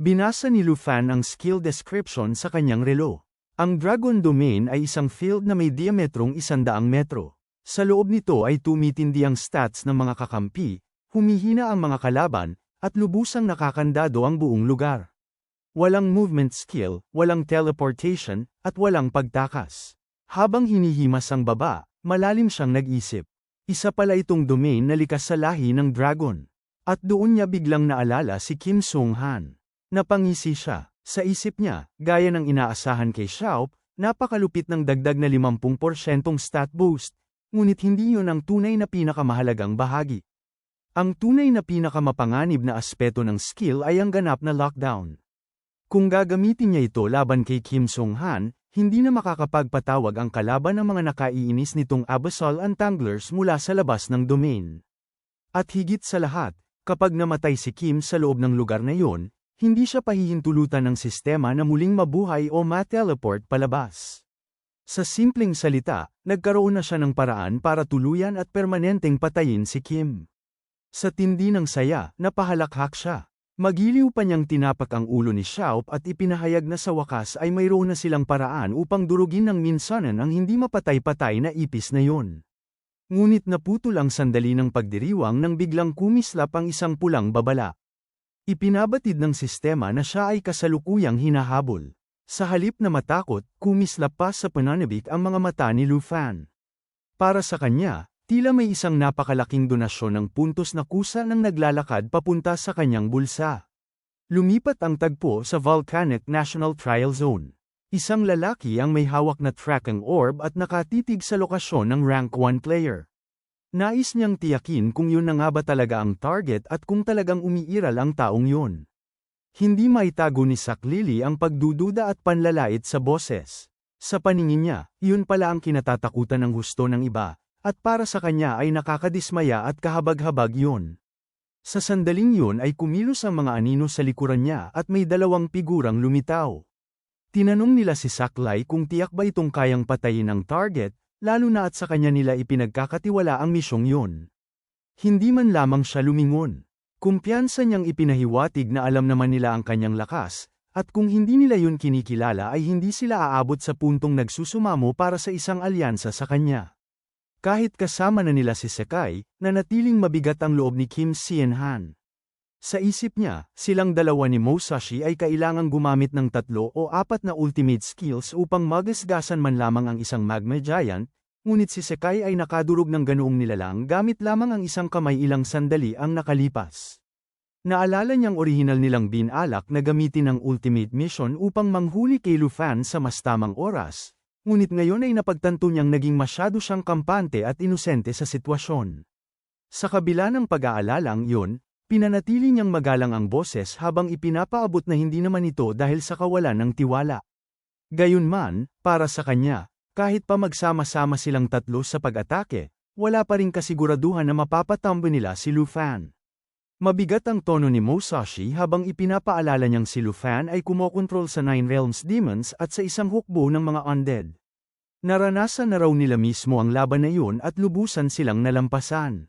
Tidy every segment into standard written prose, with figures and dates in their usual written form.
Binasa ni Lu Fan ang skill description sa kanyang relo. Ang Dragon Domain ay isang field na may diametrong 100 metro. Sa loob nito ay tumitindi ang stats ng mga kakampi, humihina ang mga kalaban, at lubusang nakakandado ang buong lugar. Walang movement skill, walang teleportation, at walang pagtakas. Habang hinihimas ang baba, malalim siyang nag-isip. Isa pala itong domain na likas sa lahi ng dragon. At doon niya biglang naalala si Kim Sung-han. Napangisi siya. Sa isip niya, gaya ng inaasahan kay Xiao, napakalupit ng dagdag na 50% stat boost, ngunit hindi yun ang tunay na pinakamahalagang bahagi. Ang tunay na pinakamapanganib na aspeto ng skill ay ang ganap na lockdown. Kung gagamitin niya ito laban kay Kim Sung-han, hindi na makakapagpatawag ang kalaban ng mga nakaiinis nitong Abyssal Untanglers mula sa labas ng domain. At higit sa lahat, kapag namatay si Kim sa loob ng lugar na yon, hindi siya pahihintulutan ng sistema na muling mabuhay o ma-teleport palabas. Sa simpleng salita, nagkaroon na siya ng paraan para tuluyan at permanenteng patayin si Kim. Sa tindi ng saya, napahalakhak siya. Magiliw pa niyang tinapak ang ulo ni Xiao at ipinahayag na sa wakas ay mayroon na silang paraan upang durugin ng minsanan ang hindi mapatay-patay na ipis na yon. Ngunit naputol ang sandali ng pagdiriwang nang biglang kumislap ang isang pulang babala. Ipinabatid ng sistema na siya ay kasalukuyang hinahabol. Sa halip na matakot, kumislap pa sa pananabik ang mga mata ni Lu Fan. Para sa kanya, tila may isang napakalaking donasyon ng puntos na kusa nang naglalakad papunta sa kanyang bulsa. Lumipat ang tagpo sa Volcanic National Trial Zone. Isang lalaki ang may hawak na tracking orb at nakatitig sa lokasyon ng rank 1 player. Nais niyang tiyakin kung yun na nga ba talaga ang target at kung talagang umiiral ang taong yun. Hindi maitago ni Saklili ang pagdududa at panlalait sa boses. Sa paningin niya, yun pala ang kinatatakutan ng husto ng iba, at para sa kanya ay nakakadismaya at kahabag-habag yun. Sa sandaling yun ay kumilos ang mga anino sa likuran niya at may dalawang figurang lumitaw. Tinanong nila si Saklay kung tiyak ba itong kayang patayin ang target, lalo na at sa kanya nila ipinagkakatiwala ang misyong yun. Hindi man lamang siya lumingon. Kumpiyansa niyang ipinahiwatig na alam naman nila ang kanyang lakas, at kung hindi nila yun kinikilala ay hindi sila aabot sa puntong nagsusumamo para sa isang alyansa sa kanya. Kahit kasama na nila si Sekai, nanatiling mabigat ang loob ni Kim Sien-han. Sa isip niya, silang dalawa ni Musashi ay kailangang gumamit ng 3 o 4 na ultimate skills upang magasgasan man lamang ang isang Magma Giant, ngunit si Sekai ay nakadurog ng ganoong nilalang gamit lamang ang isang kamay ilang sandali ang nakalipas. Naalala niyang orihinal nilang binalak na gamitin ang ultimate mission upang manghuli kay Lu Fan sa mas tamang oras, ngunit ngayon ay napagtanto niyang naging masyado siyang kampante at inosente sa sitwasyon. Sa kabila ng pag-aalalang yun, pinanatili niyang magalang ang boses habang ipinapaabot na hindi naman ito dahil sa kawalan ng tiwala. Gayunman, para sa kanya, kahit pa magsama-sama silang 3 sa pag-atake, wala pa ring kasiguraduhan na mapapatambo nila si Lu Fan. Mabigat ang tono ni Musashi habang ipinapaalala niyang si Lu Fan ay kumokontrol sa 9 Realms Demons at sa isang hukbo ng mga undead. Naranasan na raw nila mismo ang laban na yun at lubusan silang nalampasan.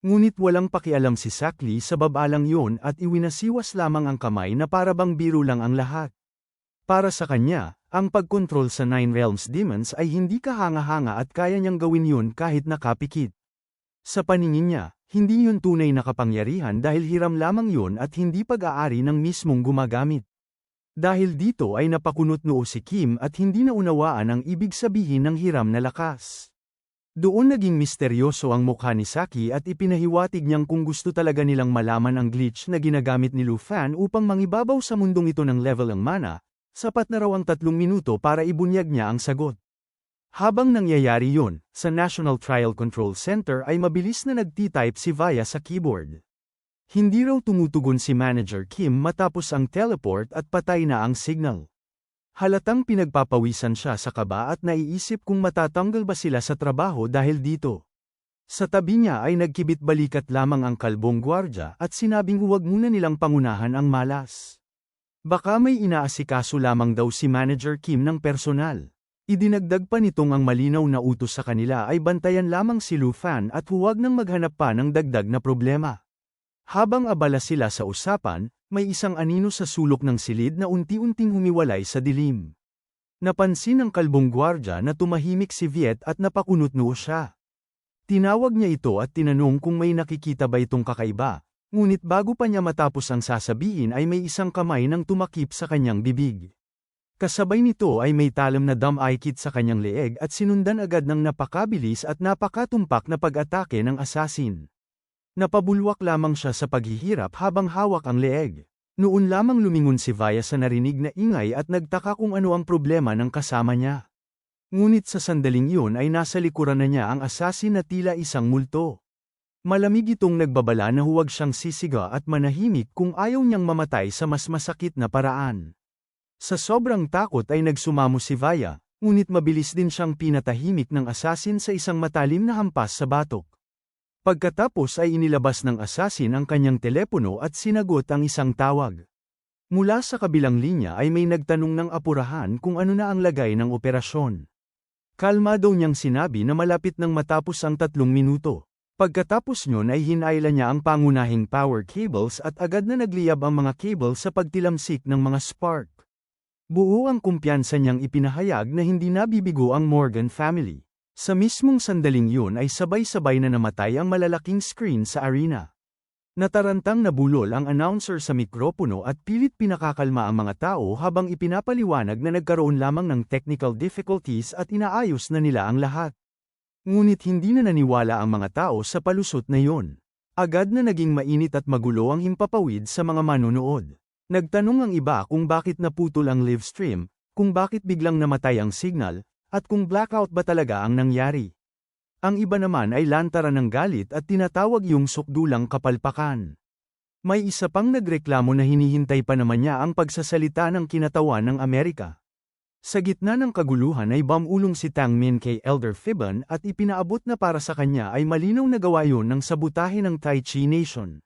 Ngunit walang pakialam si Sakli sa babalang yun at iwinasiwas lamang ang kamay na parabang biro lang ang lahat. Para sa kanya, ang pagkontrol sa 9 Realms Demons ay hindi kahanga-hanga at kaya niyang gawin yun kahit nakapikit. Sa paningin niya, hindi yun tunay na kapangyarihan dahil hiram lamang yun at hindi pag-aari ng mismong gumagamit. Dahil dito ay napakunot noo si Kim at hindi naunawaan ang ibig sabihin ng hiram na lakas. Doon naging misteryoso ang mukha ni Saki at ipinahiwatig niyang kung gusto talaga nilang malaman ang glitch na ginagamit ni Lu Fan upang mangibabaw sa mundong ito ng level ang mana, sapat na raw ang 3 minuto para ibunyag niya ang sagot. Habang nangyayari yun, sa National Trial Control Center ay mabilis na nagti-type si Vaya sa keyboard. Hindi raw tumutugon si Manager Kim matapos ang teleport at patay na ang signal. Halatang pinagpapawisan siya sa kaba at naiisip kung matatanggal ba sila sa trabaho dahil dito. Sa tabi niya ay nagkibit balikat lamang ang kalbong gwardya at sinabing huwag muna nilang pangunahan ang malas. Baka may inaasikaso lamang daw si Manager Kim ng personal. Idinagdag pa nitong ang malinaw na utos sa kanila ay bantayan lamang si Lu Fan at huwag nang maghanap pa ng dagdag na problema. Habang abala sila sa usapan, May isang anino sa sulok ng silid na unti-unting humiwalay sa dilim. Napansin ng kalbong gwardya na tumahimik si Viet at napakunot-noo siya. Tinawag niya ito at tinanong kung may nakikita ba itong kakaiba, ngunit bago pa niya matapos ang sasabihin ay may isang kamay nang tumakip sa kanyang bibig. Kasabay nito ay may talam na dam-eye kit sa kanyang leeg at sinundan agad ng napakabilis at napakatumpak na pag-atake ng assassin. Napabulwak lamang siya sa paghihirap habang hawak ang leeg. Noon lamang lumingon si Vaya sa narinig na ingay at nagtaka kung ano ang problema ng kasama niya. Ngunit sa sandaling iyon ay nasa likuran na niya ang assassin na tila isang multo. Malamig itong nagbabala na huwag siyang sisiga at manahimik kung ayaw niyang mamatay sa mas masakit na paraan. Sa sobrang takot ay nagsumamo si Vaya, ngunit mabilis din siyang pinatahimik ng assassin sa isang matalim na hampas sa batok. Pagkatapos ay inilabas ng assassin ang kanyang telepono at sinagot ang isang tawag. Mula sa kabilang linya ay may nagtanong ng apurahan kung ano na ang lagay ng operasyon. Kalmado niyang sinabi na malapit nang matapos ang 3 minuto. Pagkatapos nyon ay hinailan niya ang pangunahing power cables at agad na nagliyab ang mga cable sa pagtilamsik ng mga spark. Buo ang kumpiyansa niyang ipinahayag na hindi nabibigo ang Morgan family. Sa mismong sandaling yun ay sabay-sabay na namatay ang malalaking screen sa arena. Natarantang nabulol ang announcer sa mikropono at pilit pinakakalma ang mga tao habang ipinapaliwanag na nagkaroon lamang ng technical difficulties at inaayos na nila ang lahat. Ngunit hindi na naniwala ang mga tao sa palusot na yun. Agad na naging mainit at magulo ang himpapawid sa mga manonood. Nagtanong ang iba kung bakit naputol ang live stream, kung bakit biglang namatay ang signal, at kung blackout ba talaga ang nangyari. Ang iba naman ay lantaran ng galit at tinatawag yung sukdulang kapalpakan. May isa pang nagreklamo na hinihintay pa naman niya ang pagsasalita ng kinatawan ng Amerika. Sa gitna ng kaguluhan ay bamulong si Tang Min kay Elder Fiban at ipinaabot na para sa kanya ay malinaw na gawa yun ng sabutahe ng Tai Chi Nation.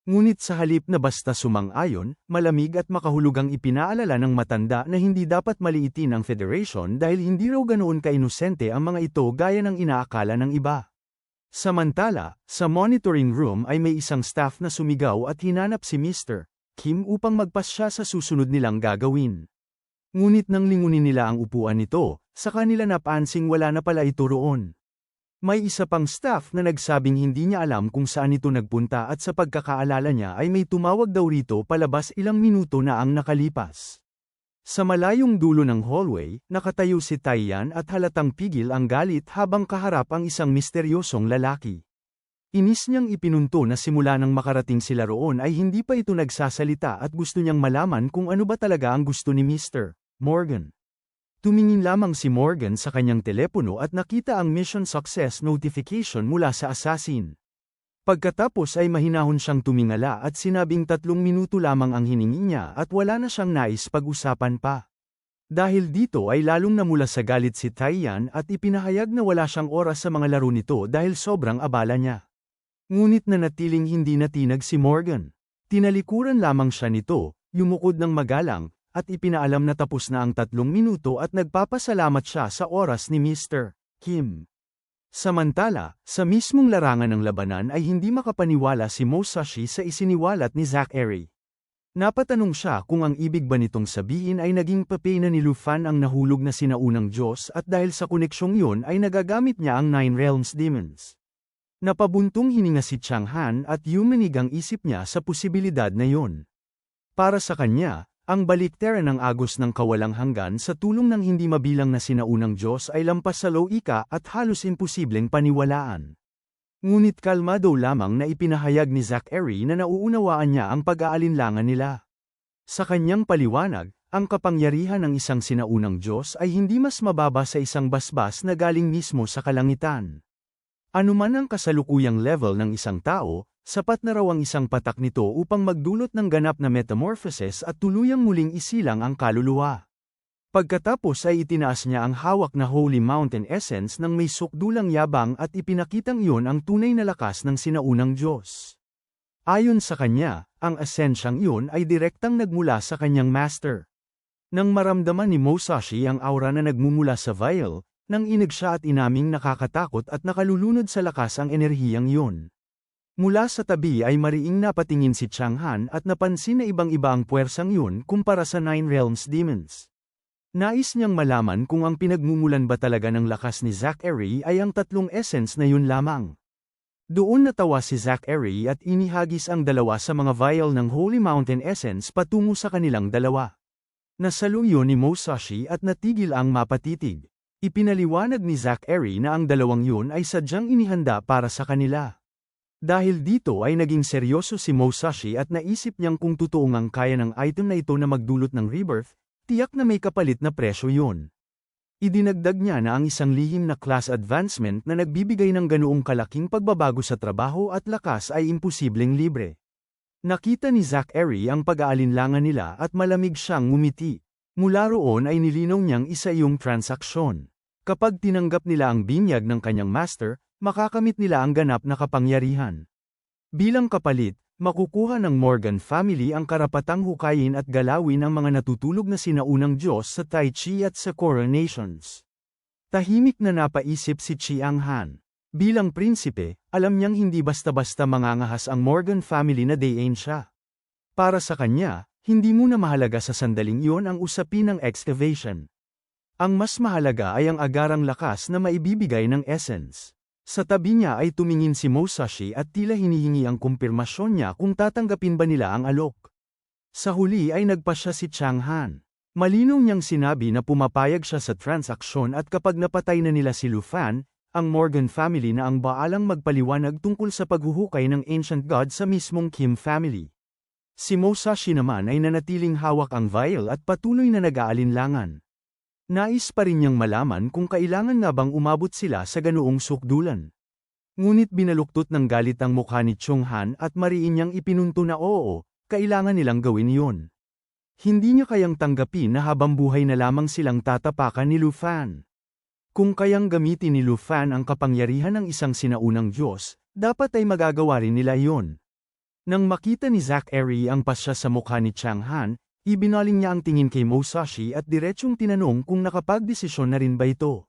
Ngunit sa halip na basta sumang-ayon, malamig at makahulugang ipinaalala ng matanda na hindi dapat maliitin ang Federation dahil hindi raw ganoon ka-inosente ang mga ito gaya ng inaakala ng iba. Samantala, sa monitoring room ay may isang staff na sumigaw at hinanap si Mr. Kim upang magpasya sa susunod nilang gagawin. Ngunit nang lingunin nila ang upuan nito, sa kanila napansing wala na pala ito roon. May isa pang staff na nagsabing hindi niya alam kung saan ito nagpunta at sa pagkakaalala niya ay may tumawag daw rito palabas ilang minuto na ang nakalipas. Sa malayong dulo ng hallway, nakatayo si Taiyan at halatang pigil ang galit habang kaharap ang isang misteryosong lalaki. Inis niyang ipinunto na simula nang makarating sila roon ay hindi pa ito nagsasalita at gusto niyang malaman kung ano ba talaga ang gusto ni Mr. Morgan. Tumingin lamang si Morgan sa kanyang telepono at nakita ang mission success notification mula sa assassin. Pagkatapos ay mahinahon siyang tumingala at sinabing 3 minuto lamang ang hiningi niya at wala na siyang nais pag-usapan pa. Dahil dito ay lalong namula sa galit si Taiyan at ipinahayag na wala siyang oras sa mga laro nito dahil sobrang abala niya. Ngunit nanatiling hindi natinag si Morgan. Tinalikuran lamang siya nito, yumukod ng magalang, at ipinaalam na tapos na ang 3 minuto at nagpapasalamat siya sa oras ni Mr. Kim. Samantala, sa mismong larangan ng labanan ay hindi makapaniwala si Musashi sa isiniwalat ni Zachary. Napatanong siya kung ang ibig ba nitong sabihin ay naging papel na ni Lufan ang nahulog na sinaunang Diyos at dahil sa koneksyong yun ay nagagamit niya ang 9 Realms Demons. Napabuntong hininga si Chang Han at yumanig ang isip niya sa posibilidad na yun. Para sa kanya, ang baliktera ng agos ng kawalang hanggan sa tulong ng hindi mabilang na sinaunang Diyos ay lampas sa logika at halos imposibleng paniwalaan. Ngunit kalmado lamang na ipinahayag ni Zachary na nauunawaan niya ang pag-aalinlangan nila. Sa kanyang paliwanag, ang kapangyarihan ng isang sinaunang Diyos ay hindi mas mababa sa isang basbas na galing mismo sa kalangitan. Anuman ang kasalukuyang level ng isang tao, sapat na raw ang isang patak nito upang magdulot ng ganap na metamorphosis at tuluyang muling isilang ang kaluluwa. Pagkatapos ay itinaas niya ang hawak na Holy Mountain Essence ng may sukdulang yabang at ipinakitang iyon ang tunay na lakas ng sinaunang Diyos. Ayon sa kanya, ang esensyang iyon ay direktang nagmula sa kanyang master. Nang maramdaman ni Musashi ang aura na nagmumula sa vial, nang inig siya at inaming nakakatakot at nakalulunod sa lakas ang enerhiyang iyon. Mula sa tabi ay mariing napatingin si Chang'an at napansin na ibang-iba ang puwersang yun kumpara sa Nine Realms Demons. Nais niyang malaman kung ang pinagmumulan ba talaga ng lakas ni Zachary ay ang tatlong essence na yun lamang. Doon natawa si Zachary at inihagis ang dalawa sa mga vial ng Holy Mountain Essence patungo sa kanilang dalawa. Nasaluyo ni Musashi at natigil ang mapatitig. Ipinaliwanag ni Zachary na ang dalawang yun ay sadyang inihanda para sa kanila. Dahil dito ay naging seryoso si Musashi at naisip niyang kung totoo ngang kaya ng item na ito na magdulot ng rebirth, tiyak na may kapalit na presyo yun. Idinagdag niya na ang isang lihim na class advancement na nagbibigay ng ganoong kalaking pagbabago sa trabaho at lakas ay imposibleng libre. Nakita ni Zachary ang pag-aalinlangan nila at malamig siyang ngumiti. Mula roon ay nilinaw niyang isa yung transaksyon. Kapag tinanggap nila ang binyag ng kanyang master, makakamit nila ang ganap na kapangyarihan. Bilang kapalit, makukuha ng Morgan family ang karapatang hukayin at galawin ang mga natutulog na sinaunang Diyos sa Tai Chi at sa Coronations. Tahimik na napaisip si Chiang Han. Bilang prinsipe, alam niyang hindi basta-basta mangangahas ang Morgan family na dayain siya. Para sa kanya, hindi muna mahalaga sa sandaling iyon ang usapin ng excavation. Ang mas mahalaga ay ang agarang lakas na maibibigay ng essence. Sa tabi niya ay tumingin si Musashi at tila hinihingi ang kumpirmasyon niya kung tatanggapin ba nila ang alok. Sa huli ay nagpasya si Chang Han. Malinaw niyang sinabi na pumapayag siya sa transaksyon at kapag napatay na nila si Lu Fan, ang Morgan family na ang baalang magpaliwanag tungkol sa paghuhukay ng Ancient God sa mismong Kim family. Si Musashi naman ay nanatiling hawak ang vial at patuloy na nag-aalinlangan. Nais pa rin niyang malaman kung kailangan nga bang umabot sila sa ganoong sukdulan. Ngunit binaluktot ng galit ang mukha ni Chung Han at mariin niyang ipinunto na oo, kailangan nilang gawin iyon. Hindi niya kayang tanggapin na habang buhay na lamang silang tatapakan ni Lu Fan. Kung kayang gamitin ni Lu Fan ang kapangyarihan ng isang sinaunang Diyos, dapat ay magagawa rin nila iyon. Nang makita ni Zachary ang pasya sa mukha ni Chang Han, ibinaling niya ang tingin kay Musashi at diretsyong tinanong kung nakapagdesisyon na rin ba ito.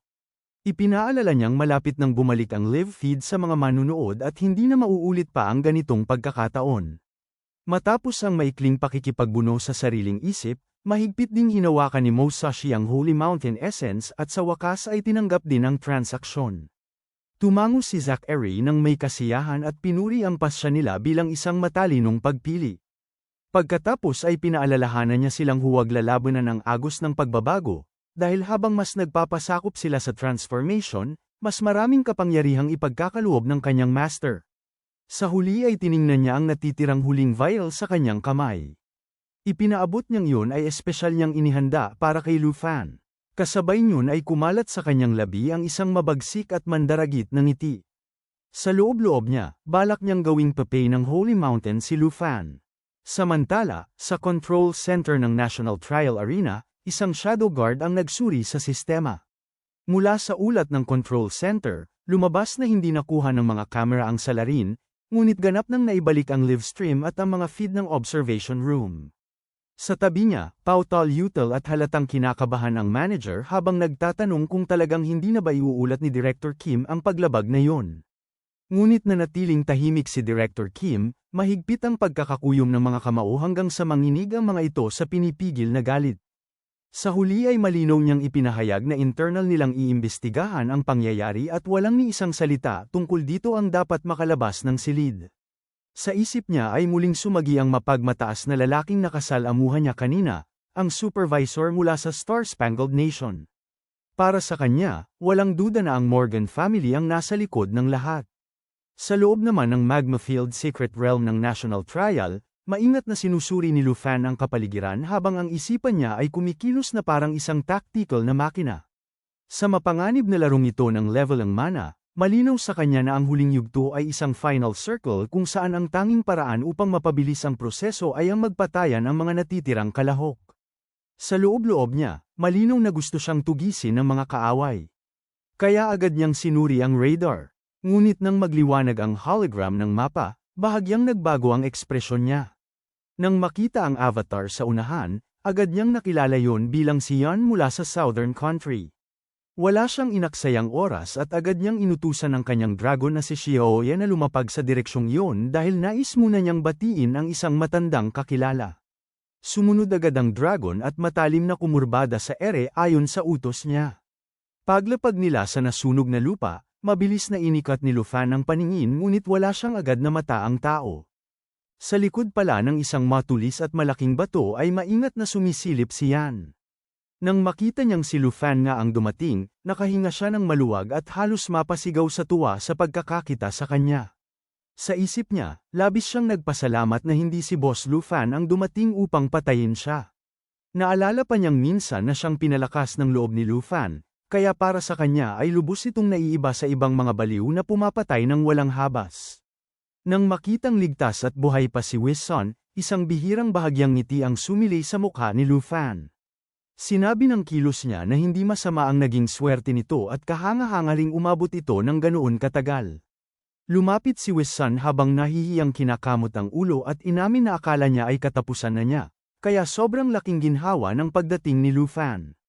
Ipinaalala niyang malapit nang bumalik ang live feed sa mga manunood at hindi na mauulit pa ang ganitong pagkakataon. Matapos ang maikling pakikipagbuno sa sariling isip, mahigpit ding hinawakan ni Musashi ang Holy Mountain Essence at sa wakas ay tinanggap din ang transaksyon. Tumango si Zachary nang may kasiyahan at pinuri ang pasya nila bilang isang matalinong pagpili. Pagkatapos ay pinaalalahanan niya silang huwag lalabanan ng agos ng pagbabago, dahil habang mas nagpapasakop sila sa transformation, mas maraming kapangyarihang ipagkakaloob ng kanyang master. Sa huli ay tiningnan niya ang natitirang huling vial sa kanyang kamay. Ipinaabot niyang yun ay espesyal niyang inihanda para kay Lu Fan. Kasabay niyon ay kumalat sa kanyang labi ang isang mabagsik at mandaragit na ngiti. Sa loob-loob niya, balak niyang gawing papay ng Holy Mountain si Lu Fan. Samantala, sa control center ng National Trial Arena, isang shadow guard ang nagsuri sa sistema. Mula sa ulat ng control center, lumabas na hindi nakuha ng mga kamera ang salarin, ngunit ganap nang naibalik ang live stream at ang mga feed ng observation room. Sa tabi niya, pautal-utal at halatang kinakabahan ang manager habang nagtatanong kung talagang hindi na ba iuulat ni Director Kim ang paglabag na yon. Ngunit nanatiling tahimik si Director Kim, mahigpit ang pagkakakuyom ng mga kamao hanggang sa manginig ang mga ito sa pinipigil na galit. Sa huli ay malinaw niyang ipinahayag na internal nilang iimbestigahan ang pangyayari at walang ni isang salita tungkol dito ang dapat makalabas ng silid. Sa isip niya ay muling sumagi ang mapagmataas na lalaking nakasalamuhan niya kanina, ang supervisor mula sa Star-Spangled Nation. Para sa kanya, walang duda na ang Morgan family ang nasa likod ng lahat. Sa loob naman ng Magma Field Secret Realm ng National Trial, maingat na sinusuri ni Lu Fan ang kapaligiran habang ang isipan niya ay kumikilos na parang isang tactical na makina. Sa mapanganib na larong ito ng level ng mana, malinaw sa kanya na ang huling yugto ay isang final circle kung saan ang tanging paraan upang mapabilis ang proseso ay ang magpatayan ang mga natitirang kalahok. Sa loob-loob niya, malinaw na gusto siyang tugisin ng mga kaaway. Kaya agad niyang sinuri ang radar. Ngunit nang magliwanag ang hologram ng mapa, bahagyang nagbago ang ekspresyon niya. Nang makita ang avatar sa unahan, agad niyang nakilala yon bilang si Yan mula sa Southern Country. Wala siyang inaksayang oras at agad niyang inutusan ng kanyang dragon na si Xiaoya na lumapag sa direksyong iyon dahil nais muna niyang batiin ang isang matandang kakilala. Sumunod agad ang dragon at matalim na kumurbada sa ere ayon sa utos niya. Paglapag nila sa nasunog na lupa, mabilis na inikat ni Lu Fan ang paningin ngunit wala siyang agad na mata ang tao. Sa likod pala ng isang matulis at malaking bato ay maingat na sumisilip si Yan. Nang makita niyang si Lu Fan nga ang dumating, nakahinga siya ng maluwag at halos mapasigaw sa tuwa sa pagkakakita sa kanya. Sa isip niya, labis siyang nagpasalamat na hindi si Boss Lu Fan ang dumating upang patayin siya. Naalala pa niyang minsan na siyang pinalakas ng loob ni Lu Fan, kaya para sa kanya ay lubos itong naiiba sa ibang mga baliw na pumapatay ng walang habas. Nang makitang ligtas at buhay pa si Wison, isang bihirang bahagyang ngiti ang sumili sa mukha ni Lu Fan. Sinabi ng kilos niya na hindi masama ang naging swerte nito at kahanga-hangaling umabot ito ng ganoon katagal. Lumapit si Wison habang nahihiyang kinakamot ang ulo at inamin na akala niya ay katapusan na niya, kaya sobrang laking ginhawa ng pagdating ni Lu Fan.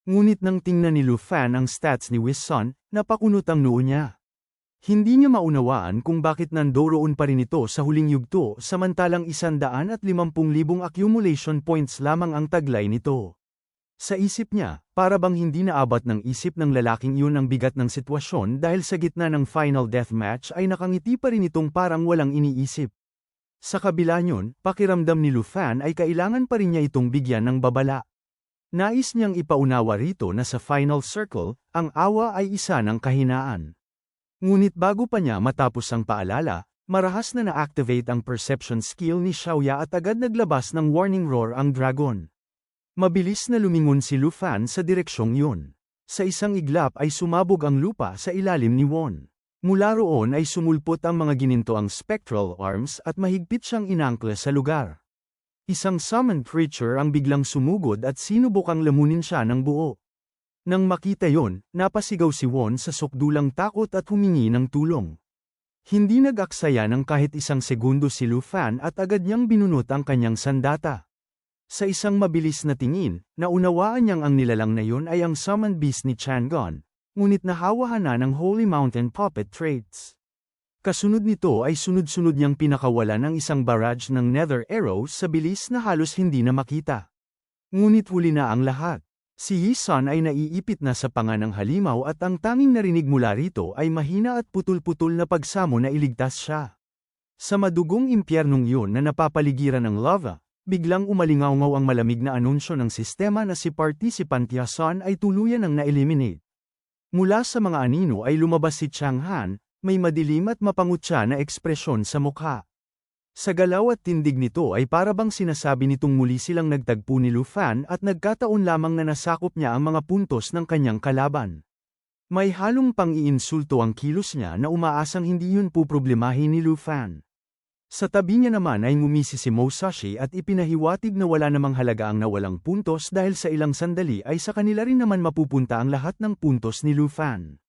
Ngunit nang tingnan ni Lu Fan ang stats ni Wison, napakunot ang noo niya. Hindi niya maunawaan kung bakit nandoroon pa rin ito sa huling yugto samantalang 150,000 accumulation points lamang ang taglay nito. Sa isip niya, para bang hindi naabot ng isip ng lalaking iyon ang bigat ng sitwasyon dahil sa gitna ng final deathmatch ay nakangiti pa rin itong parang walang iniisip. Sa kabila niyon, pakiramdam ni Lu Fan ay kailangan pa rin niya itong bigyan ng babala. Nais niyang ipaunawa rito na sa final circle, ang awa ay isa ng kahinaan. Ngunit bago pa niya matapos ang paalala, marahas na na-activate ang perception skill ni Xiaoya at agad naglabas ng warning roar ang dragon. Mabilis na lumingon si Lu Fan sa direksyong yun. Sa isang iglap ay sumabog ang lupa sa ilalim ni Won. Mula roon ay sumulpot ang mga ginintoang spectral arms at mahigpit siyang inangkla sa lugar. Isang summoned creature ang biglang sumugod at sinubukang lamunin siya ng buo. Nang makita yon, napasigaw si Won sa sukdulang takot at humingi ng tulong. Hindi nag-aksaya ng kahit isang segundo si Lu Fan at agad niyang binunot ang kanyang sandata. Sa isang mabilis na tingin, naunawaan niyang ang nilalang na yun ay ang summoned beast ni Changon, ngunit nahawahan na ng Holy Mountain puppet traits. Kasunod nito ay sunod-sunod niyang pinakawala ng isang barrage ng nether arrows sa bilis na halos hindi na makita. Ngunit huli na ang lahat. Si Yi-san ay naiipit na sa panga ng halimaw at ang tanging narinig mula rito ay mahina at putol-putol na pagsamo na iligtas siya. Sa madugong impyernong yun na napapaligiran ng lava, biglang umalingaw-ngaw ang malamig na anunsyo ng sistema na si Participant Yason ay tuluyan ng na-eliminate. Mula sa mga anino ay lumabas si Chang Han, may madilim at mapangutya na ekspresyon sa mukha. Sa galaw at tindig nito ay parabang sinasabi nitong muli silang nagtagpo ni Lu Fan at nagkataon lamang na nasakop niya ang mga puntos ng kanyang kalaban. May halong pang-iinsulto ang kilos niya na umaasang hindi yun puproblemahin ni Lu Fan. Sa tabi niya naman ay ngumisi si Musashi at ipinahiwatig na wala namang halaga ang nawalang puntos dahil sa ilang sandali ay sa kanila rin naman mapupunta ang lahat ng puntos ni Lu Fan.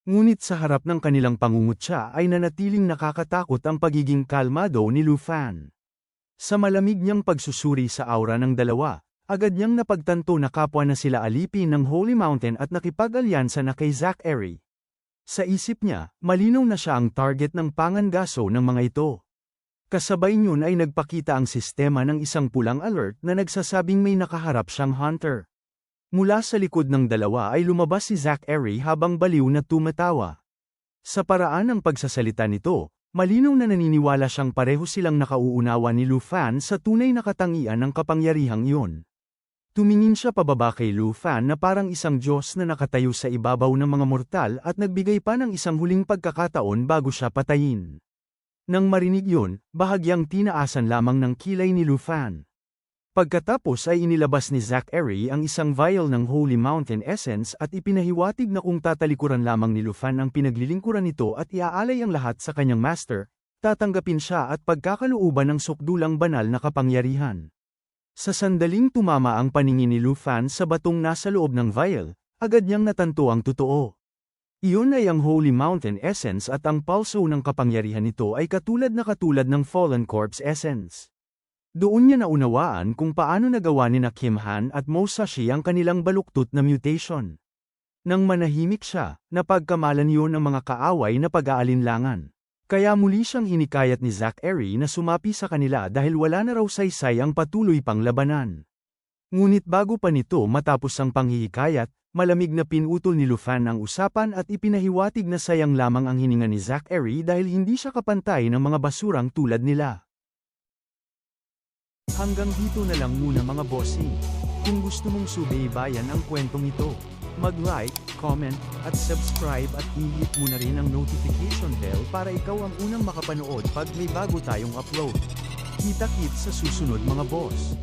Ngunit sa harap ng kanilang pangungutya ay nanatiling nakakatakot ang pagiging kalmado ni Lu Fan. Sa malamig niyang pagsusuri sa aura ng dalawa, agad niyang napagtanto na kapwa na sila alipin ng Holy Mountain at nakipag-alyansa na kay Zack Eri. Sa isip niya, malinaw na siya ang target ng pangangaso ng mga ito. Kasabay niyon ay nagpakita ang sistema ng isang pulang alert na nagsasabing may nakaharap siyang hunter. Mula sa likod ng dalawa ay lumabas si Zack Eri habang baliw na tumatawa. Sa paraan ng pagsasalita nito, malinaw na naniniwala siyang pareho silang nakauunawa ni Lu Fan sa tunay na katangian ng kapangyarihang iyon. Tumingin siya pababa kay Lu Fan na parang isang Diyos na nakatayo sa ibabaw ng mga mortal at nagbigay pa ng isang huling pagkakataon bago siya patayin. Nang marinig yun, bahagyang tinaasan lamang ng kilay ni Lu Fan. Pagkatapos ay inilabas ni Zack Eri ang isang vial ng Holy Mountain Essence at ipinahiwatig na kung tatalikuran lamang ni Lu Fan ang pinaglilingkuran nito at iaalay ang lahat sa kanyang master, tatanggapin siya at pagkakalooban ng sukdulang banal na kapangyarihan. Sa sandaling tumama ang paningin ni Lu Fan sa batong nasa loob ng vial, agad niyang natanto ang totoo. Iyon ay ang Holy Mountain Essence at ang pulso ng kapangyarihan nito ay katulad ng Fallen Corpse Essence. Doon niya naunawaan kung paano nagawa ni Kim Han at Musashi ang kanilang baluktot na mutation. Nang manahimik siya, napagkamalan yun ang mga kaaway na pag-aalinlangan. Kaya muli siyang hinikayat ni Zachary na sumapi sa kanila dahil wala na raw saysay ang patuloy pang labanan. Ngunit bago pa nito matapos ang panghihikayat, malamig na pinutol ni Lufan ang usapan at ipinahiwatig na sayang lamang ang hininga ni Zachary dahil hindi siya kapantay ng mga basurang tulad nila. Hanggang dito na lang muna mga bossing. Kung gusto mong subaybayan ang kwentong ito, mag-like, comment, at subscribe at i-hit mo na rin ang notification bell para ikaw ang unang makapanood pag may bago tayong upload. Kita-kits sa susunod mga boss.